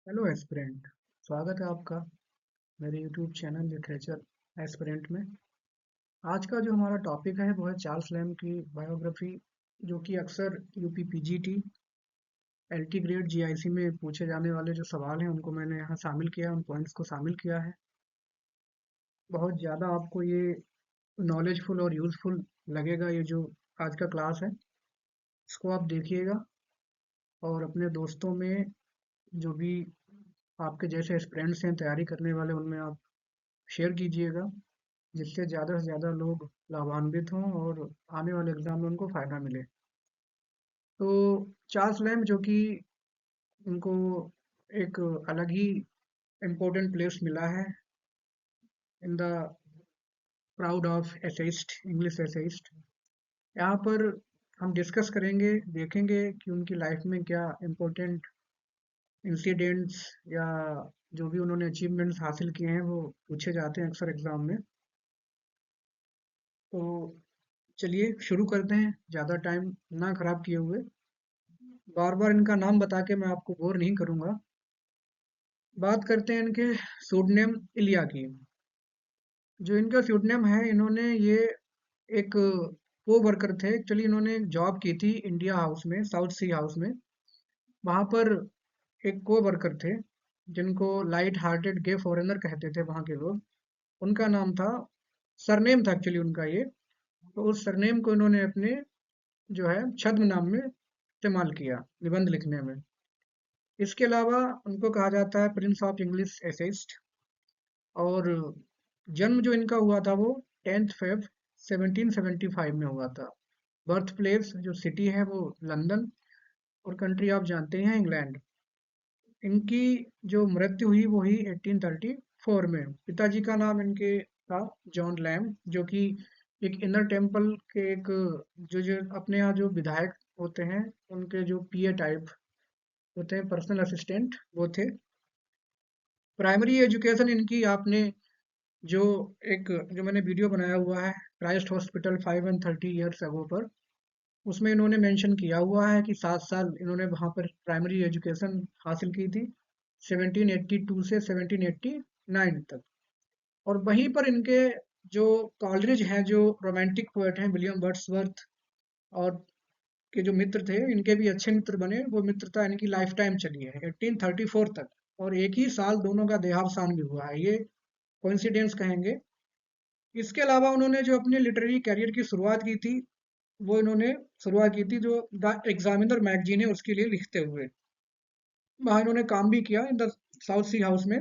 Hello aspirant. स्वागत है आपका मेरे यूट्यूब चैनल लिटरेचर एस्पिरेंट में। आज का जो हमारा टॉपिक है वो है चार्ल्स लैम्ब की बायोग्राफी, जो कि अक्सर UP PGT LT grade GIC में पूछे जाने वाले जो सवाल हैं उनको मैंने यहाँ शामिल किया, उन पॉइंट्स को शामिल किया है। बहुत ज़्यादा आपको ये नॉलेजफुल और यूज़फुल लगेगा ये जो आज का क्लास है। इसको आप देखिएगा और अपने दोस्तों में जो भी आपके जैसे फ्रेंड्स हैं तैयारी करने वाले, उनमें आप शेयर कीजिएगा, जिससे ज़्यादा से ज़्यादा लोग लाभान्वित हों और आने वाले एग्ज़ाम में उनको फ़ायदा मिले। तो चार्ल्स लैम्ब जो कि उनको एक अलग ही इम्पोर्टेंट प्लेस मिला है in the proud of essayist, English essayist. यहाँ पर हम डिस्कस करेंगे, देखेंगे कि उनकी लाइफ में क्या इम्पोर्टेंट इंसिडेंट्स या जो भी उन्होंने अचीवमेंट्स हासिल किए हैं वो पूछे जाते हैं अक्सर एग्ज़ाम में। तो चलिए शुरू करते हैं, ज़्यादा टाइम ना ख़राब किए हुए। बार बार इनका नाम बता के मैं आपको बोर नहीं करूंगा। बात करते हैं इनके सूडनेम इलिया की। जो इनका सूडनेम है, इन्होंने ये एक को वर्कर थे एक्चुअली। इन्होंने जॉब की थी इंडिया हाउस में, साउथ सी हाउस में। वहाँ पर एक को वर्कर थे जिनको लाइट हार्टेड गे फॉरेनर कहते थे वहाँ के लोग। उनका नाम था, सरनेम था एक्चुअली उनका ये। तो उस सरनेम को इन्होंने अपने जो है छद्म नाम में इस्तेमाल किया निबंध लिखने में। इसके अलावा उनको कहा जाता है प्रिंस ऑफ इंग्लिश एसेइस्ट। और जन्म जो इनका हुआ था वो 10 फ़ेब 1775 में हुआ था। बर्थ प्लेस जो सिटी है वो लंदन, और कंट्री आप जानते हैं इंग्लैंड। इनकी जो मृत्यु हुई वो हुई 1834 में। पिताजी का नाम इनके था जॉन लैम्ब, जो कि एक इनर टेम्पल के एक जो जो अपने यहाँ जो विधायक होते हैं उनके जो पीए टाइप होते हैं, पर्सनल असिस्टेंट, वो थे। प्राइमरी एजुकेशन इनकी आपने जो एक जो मैंने वीडियो बनाया हुआ है क्राइस्ट हॉस्पिटल 5 and 30 years अगो पर, उसमें इन्होंने मेंशन किया हुआ है कि 7 साल इन्होंने वहाँ पर प्राइमरी एजुकेशन हासिल की थी, 1782 से 1789 तक। और वहीं पर इनके जो कॉलरिज हैं, जो रोमांटिक पोएट हैं विलियम वर्ड्सवर्थ, और के जो मित्र थे इनके भी अच्छे मित्र बने। वो मित्रता इनकी लाइफ टाइम चली है 1834 तक। और एक ही साल दोनों का देहावसान भी हुआ है, ये कोइंसिडेंस कहेंगे। इसके अलावा उन्होंने जो अपने लिटरेरी कैरियर की शुरुआत की थी, वो इन्होंने शुरुआत की थी जो द एग्जामिनर मैगजीन है उसके लिए लिखते हुए। वहाँ इन्होंने काम भी किया in the South Sea House में।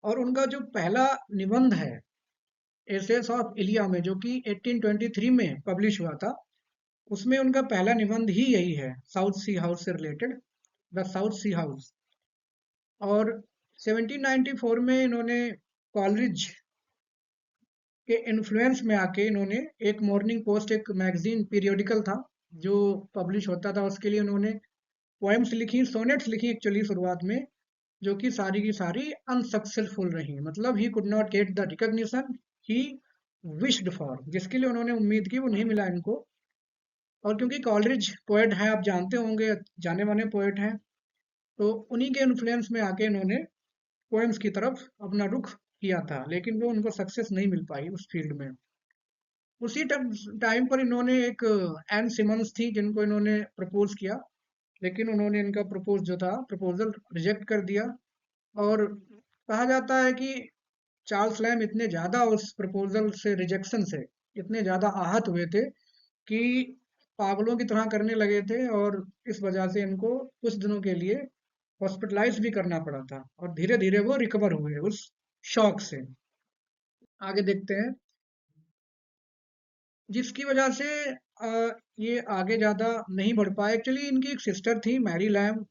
और उनका जो पहला निबंध है एसेस ऑफ इलिया में, जो कि 1823 में पब्लिश हुआ था, उसमें उनका पहला निबंध ही यही है, साउथ सी हाउस से related, the South Sea House. और 1794 में इन्होंने कॉलरिज के इन्फ्लुएंस में आके इन्होंने एक मॉर्निंग पोस्ट, एक मैगजीन पीरियोडिकल था जो पब्लिश होता था, उसके लिए उन्होंने पोएम्स लिखी, सोनेट्स लिखी एक्चुअली शुरुआत में, जो कि सारी की सारी अनसक्सेसफुल रही। मतलब he could not get the recognition he wished for, जिसके लिए उन्होंने उम्मीद की वो नहीं मिला इनको। और क्योंकि कॉलरिज पोएट हैं, आप जानते होंगे, जाने माने पोएट हैं, तो उन्हीं के इन्फ्लुएंस में आके इन्होंने पोएम्स की तरफ अपना रुख किया था, लेकिन वो उनको सक्सेस नहीं मिल पाई उस फील्ड में। उसी टाइम पर इन्होंने एक एन सिमंस थी जिनको इन्होंने प्रपोज किया, लेकिन उन्होंने इनका प्रपोज जो था प्रपोजल रिजेक्ट कर दिया। और कहा जाता है कि चार्ल्स लैम्ब इतने ज़्यादा उस प्रपोजल से, रिजेक्शन से इतने ज़्यादा आहत हुए थे कि पागलों की तरह करने लगे थे, और इस वजह से इनको कुछ दिनों के लिए हॉस्पिटलाइज भी करना पड़ा था। और धीरे धीरे वो रिकवर हुए उस शॉक से। आगे देखते हैं, जिसकी वजह से ये आगे ज़्यादा नहीं बढ़ पाए। एक्चुअली इनकी एक सिस्टर थी मैरी लैम्ब,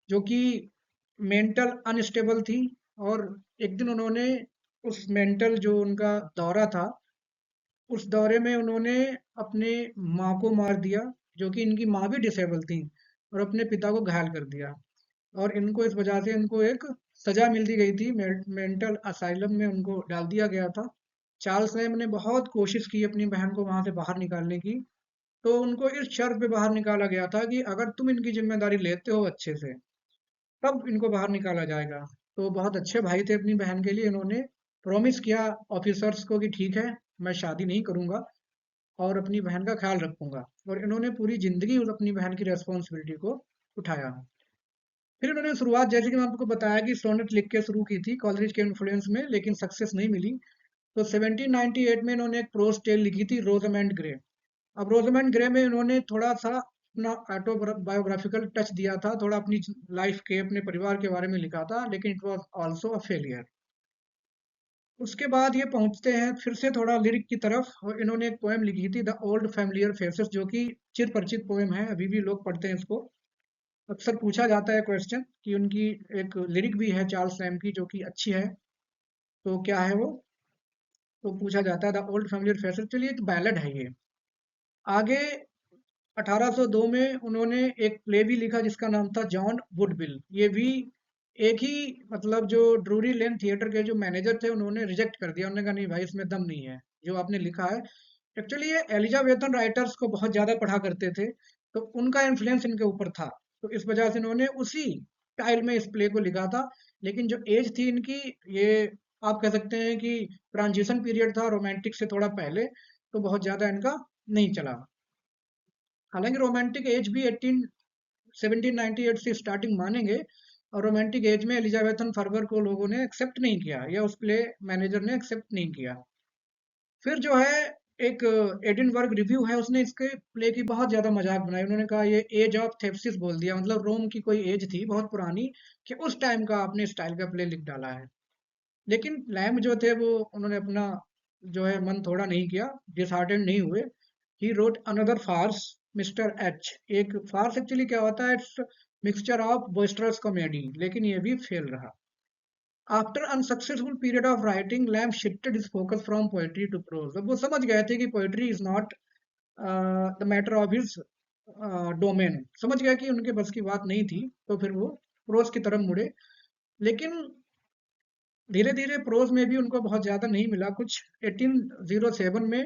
जो कि मेंटल अनस्टेबल थी। और एक दिन उन्होंने उस मेंटल जो उनका दौरा था, उस दौरे में उन्होंने अपने माँ को मार दिया, जो कि इनकी माँ भी डिसेबल थी, और अपने पिता को घायल कर दिया। और इनको इस वजह से इनको एक सजा मिल दी गई थी, मेंटल असाइलम में उनको डाल दिया गया था। चार्ल्स लैम्ब ने बहुत कोशिश की अपनी बहन को वहां से बाहर निकालने की। तो उनको इस शर्त पे बाहर निकाला गया था कि अगर तुम इनकी जिम्मेदारी लेते हो अच्छे से, तब इनको बाहर निकाला जाएगा। तो बहुत अच्छे भाई थे अपनी बहन के लिए, इन्होंने प्रॉमिस किया ऑफिसर्स को कि ठीक है, मैं शादी नहीं करूंगा और अपनी बहन का ख्याल रखूंगा। और इन्होंने पूरी जिंदगी उस अपनी बहन की रेस्पॉन्सिबिलिटी को उठाया। फिर इन्होंने शुरुआत, जैसे कि मैं आपको बताया, कि सोनेट लिख के शुरू की थी कॉलेज के इन्फ्लुएंस में, लेकिन सक्सेस नहीं मिली। तो 1798 में इन्होंने एक प्रोज टेल लिखी थी, रोजमेंट ग्रे। अब रोजमेंट ग्रे में इन्होंने थोड़ा सा अपना ऑटोबायोग्राफिकल टच दिया था, थोड़ा अपनी लाइफ के, अपने परिवार के बारे में लिखा था, लेकिन it was also a failure. उसके बाद ये पहुंचते हैं फिर से थोड़ा लिरिक की तरफ, और इन्होंने एक पोएम लिखी थी, द ओल्ड फैमिलियर फेसेस, जो कि चिर परिचित पोएम है, अभी भी लोग पढ़ते हैं इसको। अक्सर पूछा जाता है क्वेश्चन कि उनकी एक लिरिक भी है चार्ल्स लैम्ब की जो कि अच्छी है, तो क्या है वो? तो पूछा जाता है द ओल्ड फैमिलियर फेसेस, चलिए एक बैलेड है ये। आगे 1802 में उन्होंने एक प्ले भी लिखा जिसका नाम था जॉन वुडविल। ये भी एक ही, मतलब जो ड्रूरी लेन थिएटर के जो मैनेजर थे उन्होंने रिजेक्ट कर दिया, उन्होंने कहा नहीं भाई, इसमें दम नहीं है जो आपने लिखा है। एक्चुअली ये एलिजाबेथन राइटर्स को बहुत ज्यादा पढ़ा करते थे, तो उनका इन्फ्लुएंस इनके ऊपर था, तो इस वजह से इन्होंने उसी स्टाइल में इस प्ले को लिखा था। लेकिन जो एज थी इनकी, ये आप कह सकते हैं कि ट्रांजिशन पीरियड था रोमांटिक से थोड़ा पहले, तो बहुत ज्यादा इनका नहीं चला। हालांकि रोमांटिक एज भी 1798 से स्टार्टिंग मानेंगे, और रोमांटिक एज में एलिजाबेथन फर्वर को लोगों ने एक्सेप्ट नहीं किया, या उस प्ले मैनेजर ने एक्सेप्ट नहीं किया। फिर जो है एक एडिनबर्ग रिव्यू है, उसने इसके प्ले की बहुत ज्यादा मजाक बनाई। उन्होंने कहा ये एज ऑफ थेप्सिस बोल दिया, मतलब रोम की कोई एज थी बहुत पुरानी, कि उस टाइम का आपने स्टाइल का प्ले लिख डाला है। लेकिन लैम्ब जो थे वो, उन्होंने अपना जो है मन थोड़ा नहीं किया, डिसहार्टेंड नहीं हुए। He wrote another farce, mister H. एक फार्स एक्चुअली क्या होता है? It's mixture of boisterous comedy, लेकिन ये भी फेल रहा। After unsuccessful period of writing, Lamb shifted his focus from poetry to prose. अब वो समझ गए थे कि poetry is not the matter of his domain, समझ गया कि उनके बस की बात नहीं थी, तो फिर वो प्रोज की तरफ मुड़े। लेकिन धीरे धीरे प्रोज में भी उनको बहुत ज्यादा नहीं मिला। कुछ 1807 में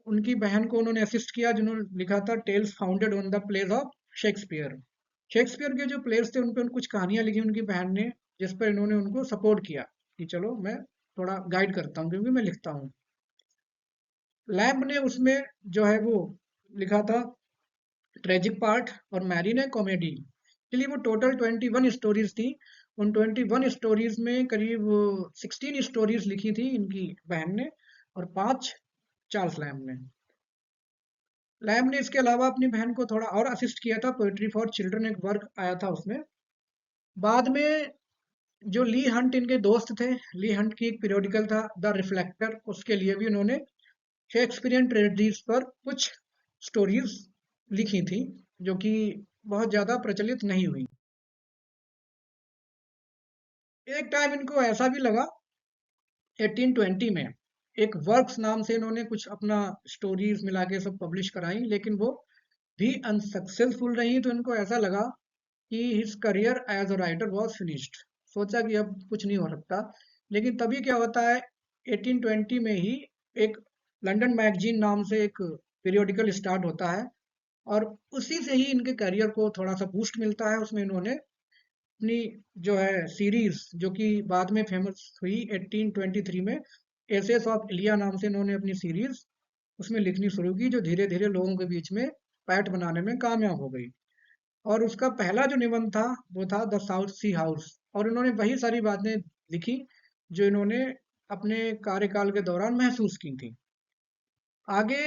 उनकी बहन को उन्होंने असिस्ट किया, जिन्होंने लिखा था tales founded on the plays of Shakespeare. Shakespeare के जो प्लेयर्स थे उन पे कुछ कहानियां लिखी उनकी बहन ने, जिस पर इन्होंने उनको सपोर्ट किया कि चलो मैं थोड़ा गाइड करता हूँ क्योंकि मैं लिखता हूँ। लैम्ब ने उसमें जो है वो लिखा था ट्रेजिक पार्ट, और मैरी ने कॉमेडी। चलिए वो टोटल 21 स्टोरीज थी। उन 21 स्टोरीज में करीब 16 स्टोरीज लिखी थी इनकी बहन ने, और 5 चार्ल्स लैम्ब ने। लैम्ब ने इसके अलावा अपनी बहन को थोड़ा और असिस्ट किया था, पोएट्री फॉर चिल्ड्रन एक वर्क आया था उसमें। बाद में जो ली हंट इनके दोस्त थे, ली हंट की एक पीरियोडिकल था द रिफ्लेक्टर, उसके लिए भी उन्होंने शेक्सपियरियन ट्रेजेडीज पर कुछ स्टोरीज लिखी थी, जो कि बहुत ज्यादा प्रचलित नहीं हुई। एक टाइम इनको ऐसा भी लगा 1820 में, एक वर्क्स नाम से इन्होंने कुछ अपना स्टोरीज मिला के सब पब्लिश कराई, लेकिन वो भी अनसक्सेसफुल रही। तो इनको ऐसा लगा कि his career as a writer was finished, सोचा कि अब कुछ नहीं हो सकता। लेकिन तभी क्या होता है, 1820 में ही एक लंदन मैगजीन नाम से एक पीरियोडिकल स्टार्ट होता है, और उसी से ही इनके करियर को थोड़ा सा बूस्ट मिलता है। उसमें इन्होंने अपनी जो है सीरीज, जो कि बाद में फेमस हुई 1823 में, एसेस ऑफ इलिया नाम से इन्होंने अपनी सीरीज उसमें लिखनी शुरू की, जो धीरे धीरे लोगों के बीच में पैठ बनाने में कामयाब हो गई। और उसका पहला जो निबंध था वो था द साउथ सी हाउस, और इन्होंने वही सारी बातें लिखी जो इन्होंने अपने कार्यकाल के दौरान महसूस की थी। आगे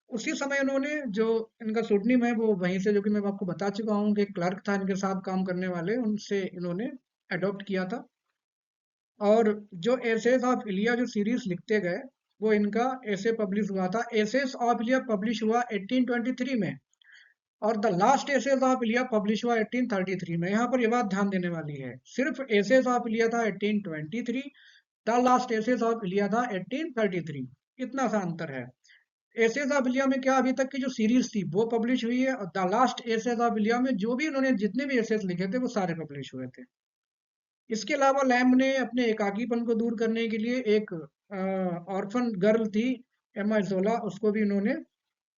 उसी समय उन्होंने जो इनका सुडनीम है वो वहीं से, जो कि मैं आपको बता चुका हूँ कि क्लर्क था इनके साथ काम करने वाले, उनसे इन्होंने अडॉप्ट किया था। और जो एसेस ऑफ इलिया जो सीरीज लिखते गए, वो इनका ऐसे पब्लिश हुआ था। एसेस ऑफ इलिया पब्लिश हुआ 1823 में, और the last essays of Elia publish हुआ 1833 में। यहाँ पर ये बात ध्यान देने वाली है, सिर्फ एसेज ऑफ इलिया था 1823, द लास्ट एसेज ऑफ इलिया था 1833, इतना सा अंतर है। एसेज ऑफ इलिया में क्या, अभी तक की जो सीरीज थी वो पब्लिश हुई है, और द लास्ट एसेज ऑफ इलिया में जो भी उन्होंने जितने भी एसेज लिखे थे वो सारे पब्लिश हुए थे। इसके अलावा लैम्ब ने अपने एकाकीपन को दूर करने के लिए एक ऑर्फन गर्ल थी, एमा जोला, उसको भी इन्होंने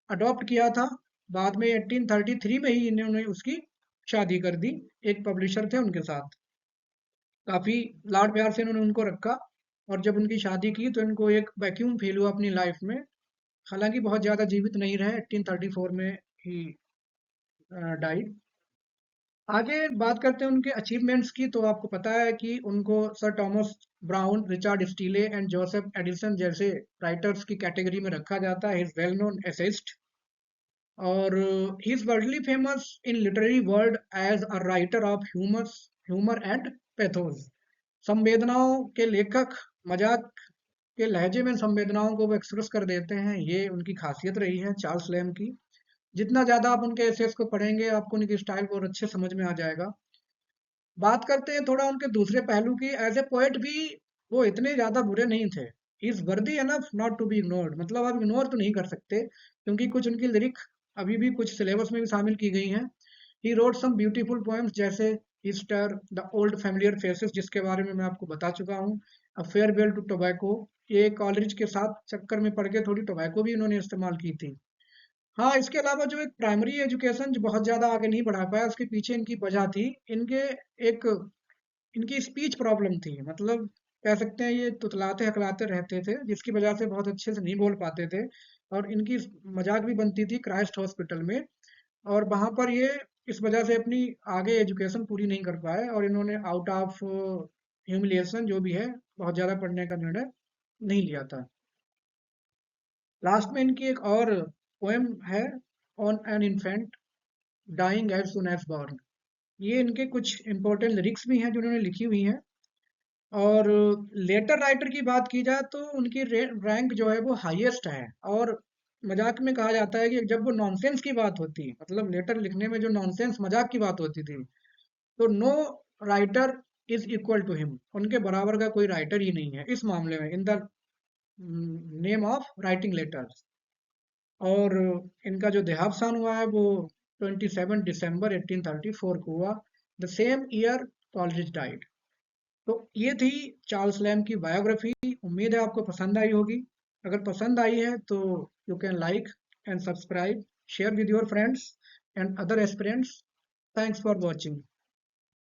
अडॉप्ट किया था। बाद में 1833 में ही इन्होंने उसकी शादी कर दी, एक पब्लिशर थे उनके साथ। काफी लाड प्यार से इन्होंने उनको रखा, और जब उनकी शादी की तो इनको एक वैक्यूम फील हुआ अपनी लाइफ में। हालांकि बहुत ज्यादा जीवित नहीं रहे, 1834 में ही डाइड। आगे बात करते हैं उनके अचीवमेंट्स की, तो आपको पता है कि उनको sir Thomas Browne, Richard Steele and Joseph Addison जैसे राइटर्स की कैटेगरी में रखा जाता है। इज वेल नोन एसेइस्ट, और he is worldly famous in literary world as a writer of humour and pathos. संवेदनाओं के लेखक, मजाक के लहजे में संवेदनाओं को वो एक्सप्रेस कर देते हैं, ये उनकी खासियत रही है चार्ल्स लैम की। जितना ज्यादा आप उनके एसेस को पढ़ेंगे, आपको उनकी स्टाइल बहुत अच्छे समझ में आ जाएगा। बात करते हैं थोड़ा उनके दूसरे पहलू की। एज ए पोएट भी वो इतने ज्यादा बुरे नहीं थे। He is worthy enough not to be ignored, मतलब आप इग्नोर तो नहीं कर सकते, क्योंकि कुछ उनकी लिरिक अभी भी कुछ सिलेबस में भी शामिल की गई हैं। He wrote some beautiful poems, जैसे Easter, the old familiar faces, जिसके बारे में मैं आपको बता चुका हूँ। अ फेयरवेल टू टोबैको, ये कॉलेज के साथ चक्कर में पड़ के थोड़ी टोबैको भी इन्होंने इस्तेमाल की थी। हाँ, इसके अलावा जो एक प्राइमरी एजुकेशन जो बहुत ज़्यादा आगे नहीं बढ़ा पाया, उसके पीछे इनकी वजह थी। इनके एक इनकी स्पीच प्रॉब्लम थी, मतलब कह सकते हैं ये तुतलाते हकलाते रहते थे, जिसकी वजह से बहुत अच्छे से नहीं बोल पाते थे। और इनकी मजाक भी बनती थी क्राइस्ट हॉस्पिटल में, और वहाँ पर ये इस वजह से अपनी आगे एजुकेशन पूरी नहीं कर पाए, और इन्होंने आउट ऑफ ह्यूमिलिएशन जो भी है, बहुत ज़्यादा पढ़ने का निर्णय नहीं लिया था। लास्ट में इनकी एक और पोएम है, on an infant dying as soon as born. ये इनके कुछ इंपॉर्टेंट लिरिक्स भी हैं जो उन्होंने लिखी हुई हैं। और लेटर राइटर की बात की जाए तो उनकी रैंक जो है वो हाईएस्ट है। और मजाक में कहा जाता है कि जब वो नॉनसेंस की बात होती, मतलब लेटर लिखने में जो नॉनसेंस मजाक की बात होती थी, तो no writer is equal to him, उनके बराबर का कोई राइटर ही नहीं है इस मामले में, in the name of writing letters. और इनका जो देहावसान हुआ है वो 27 दिसंबर 1834 को हुआ, the same year Coleridge died. तो ये थी चार्ल्स लैम्ब की बायोग्राफी। उम्मीद है आपको पसंद आई होगी। अगर पसंद आई है तो you can like and subscribe, share with your friends and other aspirants. Thanks for watching.